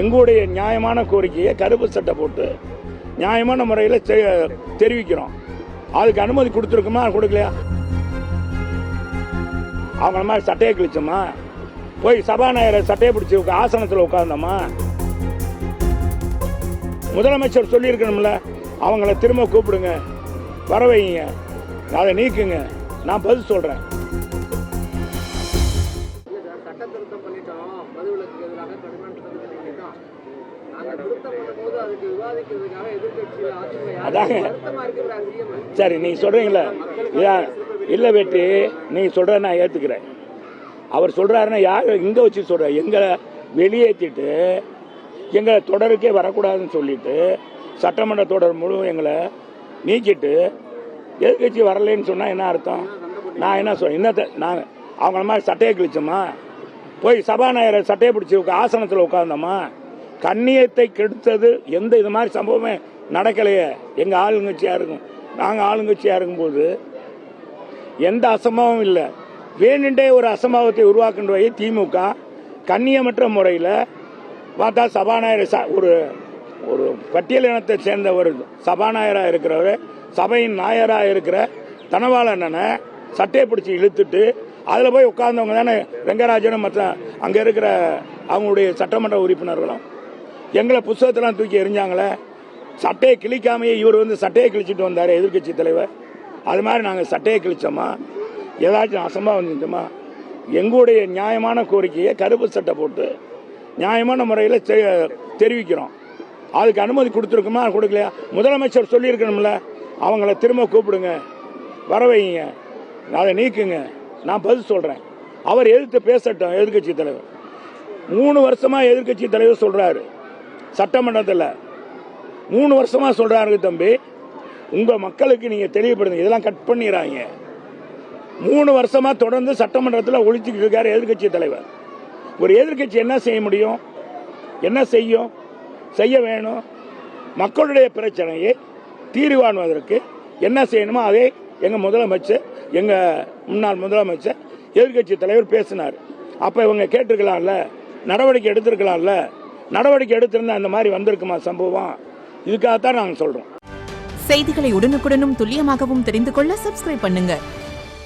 எங்களுடைய நியாயமான கோரிக்கையை கருப்பு சட்டை போட்டு நியாயமான முறையில் தெரிவிக்கிறோம். அதுக்கு அனுமதி கொடுத்துருக்குமா கொடுக்கலையா? அவங்க மாதிரி சட்டையை கிழிச்சோமா? போய் சபாநாயகர் சட்டையை பிடிச்சி ஆசனத்தில் உட்கார்ந்தோமா? முதலமைச்சர் சொல்லியிருக்கணும்ல, அவங்கள திரும்ப கூப்பிடுங்க, வர வைங்க, அதை நீக்குங்க. நான் பதில் சொல்றேன். அதாங்க சரி, நீங்க சொல்றீங்களா இல்ல வெட்டி நீங்க சொல்ற நான் ஏத்துக்கிறேன். அவர் சொல்றாருன்னா யார் இங்க வச்சு சொல்ற, எங்களை வெளியேற்றிட்டு எங்களை தொடருக்கே வரக்கூடாதுன்னு சொல்லிட்டு சட்டமன்ற தொடர் முழுவதும் எங்களை நீக்கிட்டு எதிர்கட்சி வரலன்னு சொன்னா என்ன அர்த்தம்? நான் என்ன சொல்றேன், இன்னத்தை நாங்கள் அவங்கள மாதிரி சட்டையை கிழிச்சோமா? போய் சபாநாயகர் சட்டையை பிடிச்சி ஆசனத்தில் உட்கார்ந்தோமா? கண்ணியத்தை கெடுத்தது எந்த இது மாதிரி சம்பவமே நடக்கலையே. எங்கள் ஆளுங்கட்சியாக இருக்கும், நாங்கள் ஆளுங்கட்சியாக இருக்கும்போது எந்த அசம்பாவமும் இல்லை. வேணுண்டே ஒரு அசம்பாவத்தை உருவாக்குன்ற திமுக கண்ணியமற்ற முறையில் பார்த்தா சபாநாயகர் ஒரு ஒரு பட்டியல் இனத்தை சேர்ந்த ஒரு சபாநாயகராக இருக்கிறவர், சபையின் நாயராக இருக்கிற தனபாலண்ணனை சட்டையை பிடிச்சி இழுத்துட்டு அதில் போய் உட்கார்ந்தவங்க தானே ரெங்கராஜனும் மற்ற அங்கே இருக்கிற அவங்களுடைய சட்டமன்ற உறுப்பினர்களும். எங்களை புத்தகத்தெல்லாம் தூக்கி எரிஞ்சாங்களே. சட்டையை கிழிக்காமையே இவர் சட்டையை கிழிச்சிட்டு வந்தார் எதிர்கட்சி தலைவர். அது மாதிரி நாங்கள் சட்டையை கிழிச்சோமா? ஏதாச்சும் அசம்பாவம் செஞ்சோமா? எங்களுடைய நியாயமான கோரிக்கையை கருப்பு சட்டை போட்டு நியாயமான முறையில் தெரிவிக்கிறோம். அதுக்கு அனுமதி கொடுத்துருக்குமா கொடுக்கலையா? முதலமைச்சர் சொல்லியிருக்கணும்ல, அவங்கள திரும்ப கூப்பிடுங்க, வர வைங்க, அதை நீக்குங்க. நான் பதில் சொல்றேன். அவர் எதிர்த்து பேசட்டும். எதிர்கட்சி தலைவர் 3 வருஷமா எதிர்கட்சி தலைவர் சொல்றாரு சட்டமன்றத்தில், 3 வருஷமா சொல்றாரு. தம்பி, உங்க மக்களுக்கு நீங்க தெளிவுபடுங்க, இதெல்லாம் கட் பண்ணிடுறாங்க. 3 வருஷமா தொடர்ந்து சட்டமன்றத்தில் ஒழிச்சுக்கிட்டு இருக்காரு எதிர்கட்சி தலைவர். ஒரு எதிர்கட்சி என்ன செய்ய முடியும்? என்ன செய்யும்? செய்ய வேணும். மக்களுடைய பிரச்சனையை தீர்வு காணுவதற்கு என்ன செய்யணுமோ அதை எங்க முதலமைச்சர், எங்க முன்னாள் முதலமைச்சர், எதிர்கட்சி தலைவர் பேசினார். அப்ப இவங்க கேட்டிருக்கலாம்ல, நடவடிக்கை எடுத்திருக்கலாம்ல. நடவடிக்கை எடுத்திருந்தா அந்த மாதிரி வந்திருக்குமா சம்பவம்? இதுக்காகத்தான் நாங்கள் சொல்றோம். செய்திகளை உடனுக்குடனும் துல்லியமாகவும் தெரிந்து கொள்ள சப்ஸ்கிரைப் பண்ணுங்க.